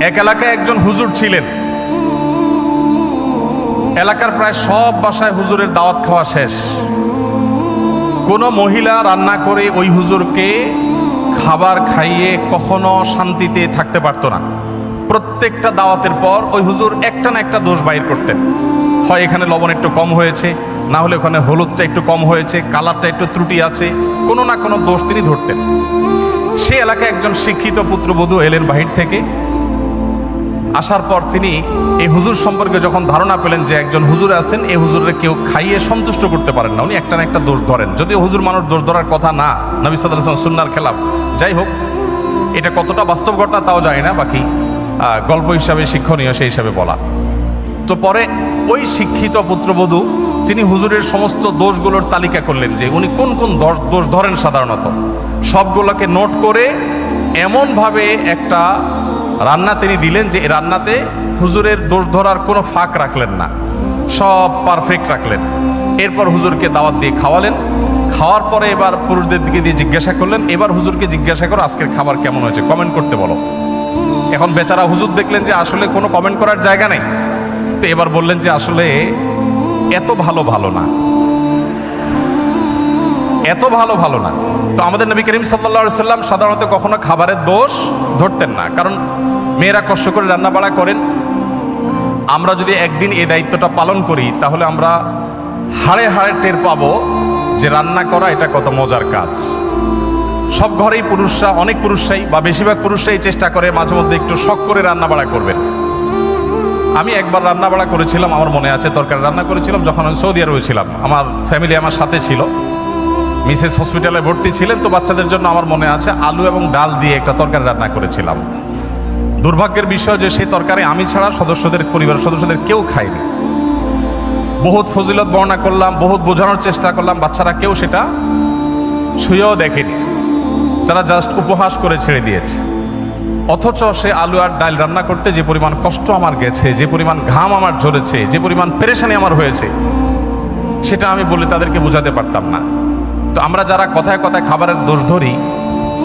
এক এলাকায় একজন হুজুর ছিলেন। এলাকার প্রায় সব বাসায় হুজুরের দাওয়াত খাওয়া শেষ। কোনো মহিলা রান্না করে ওই হুজুরকে খাবার খাইয়ে কখনো শান্তিতে থাকতে পারতো না। প্রত্যেকটা দাওয়াতের পর ওই হুজুর একটা না একটা দোষ বাইর করতেন। হয় এখানে লবণ একটু কম হয়েছে, না হলে ওখানে হলুদটা একটু কম হয়েছে, কালারটা একটু ত্রুটি আছে, কোনো না কোনো দোষ তিনি ধরতেন। সে এলাকায় একজন শিক্ষিত পুত্রবধূ এলেন বাহির থেকে। আসার পর তিনি এই হুজুর সম্পর্কে যখন ধারণা পেলেন যে একজন হুজুর আছেন, এই হুজুরের কেউ খাইয়ে সন্তুষ্ট করতে পারেন না, উনি একটা না একটা দোষ ধরেন। যদিও হুজুর মানুষ দোষ ধরার কথা না, নবী সাল্লাল্লাহু আলাইহি ওয়াসাল্লাম সুন্নাহর খেলাফ। যাই হোক, এটা কতটা বাস্তব ঘটনা তাও জানি না, বাকি গল্প হিসাবে শিক্ষণীয় সেই হিসাবে বলা। তো পরে ওই শিক্ষিত পুত্রবধূ তিনি হুজুরের সমস্ত দোষগুলোর তালিকা করলেন যে উনি কোন কোন দোষ ধরেন সাধারণত। সবগুলোকে নোট করে এমনভাবে একটা রান্না তিনি দিলেন যে রান্নাতে হুজুরের দোষ ধরার কোনো ফাঁক রাখলেন না, সব পারফেক্ট রাখলেন। এরপর হুজুরকে দাওয়াত দিয়ে খাওয়ালেন। খাওয়ার পরে এবার পুরুষদের দিকে দিয়ে জিজ্ঞাসা করলেন, এবার হুজুরকে জিজ্ঞাসা করো আজকের খাবার কেমন হয়েছে, কমেন্ট করতে বলো। এখন বেচারা হুজুর দেখলেন যে আসলে কোনো কমেন্ট করার জায়গা নেই, তো এবার বললেন যে আসলে এত ভালো না, এত ভালো না। তো আমাদের নবী করিম সাল্লাল্লাহু আলাইহি সাল্লাম সাধারণত কখনো খাবারের দোষ ধরতেন না, কারণ মেয়েরা কষ্ট করে রান্না বাড়া করেন। আমরা যদি একদিন এই দায়িত্বটা পালন করি তাহলে আমরা হাড়ে হাড়ে টের পাবো যে রান্না করা এটা কত মজার কাজ। সব ঘরেই পুরুষরা, অনেক পুরুষরাই বা বেশিরভাগ পুরুষরাই চেষ্টা করে মাঝে মধ্যে একটু শখ করে রান্না বাড়া করবেন। আমি একবার রান্না বাড়া করেছিলাম, আমার মনে আছে, তরকারি রান্না করেছিলাম যখন আমি সৌদি আরবে ছিলাম। আমার ফ্যামিলি আমার সাথে ছিল, মিসেস হসপিটালে ভর্তি ছিলেন, তো বাচ্চাদের জন্য আমার মনে আছে আলু এবং ডাল দিয়ে একটা তরকারি রান্না করেছিলাম। দুর্ভাগ্যের বিষয় যে সেই তরকারি আমি ছাড়া পরিবারের সদস্যদের কেউ খায়নি। বহুত ফজিলত বর্ণনা করলাম, বহুত বোঝানোর চেষ্টা করলাম, বাচ্চারা কেউ সেটা ছুঁয়েও দেখেনি, তারা জাস্ট উপহাস করে ছেড়ে দিয়েছে। অথচ সে আলু আর ডাল রান্না করতে যে পরিমাণ কষ্ট আমার গেছে, যে পরিমাণ ঘাম আমার ঝরেছে, যে পরিমাণ পেরেশানি আমার হয়েছে, সেটা আমি বলে তাদেরকে বোঝাতে পারতাম না। তো আমরা যারা কথায় কথায় খাবারের দোষ ধরি,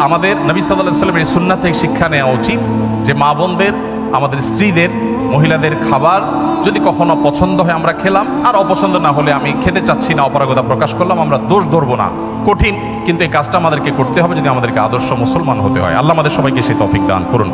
আমাদের নবী সাল্লাল্লাহু আলাইহি ওয়াসাল্লামের এই সুন্নাত থেকে শিক্ষা নেওয়া উচিত যে মা বোনদের, আমাদের স্ত্রীদের, মহিলাদের খাবার যদি কখনো পছন্দ হয় আমরা খেলাম, আর অপছন্দ না হলে আমি খেতে চাচ্ছি না, অপারগতা প্রকাশ করলাম, আমরা দোষ ধরবো না। কঠিন, কিন্তু এই কাজটা আমাদেরকে করতে হবে যদি আমাদেরকে আদর্শ মুসলমান হতে হয়। আল্লাহ আমাদের সবাইকে সেই তৌফিক দান করুন।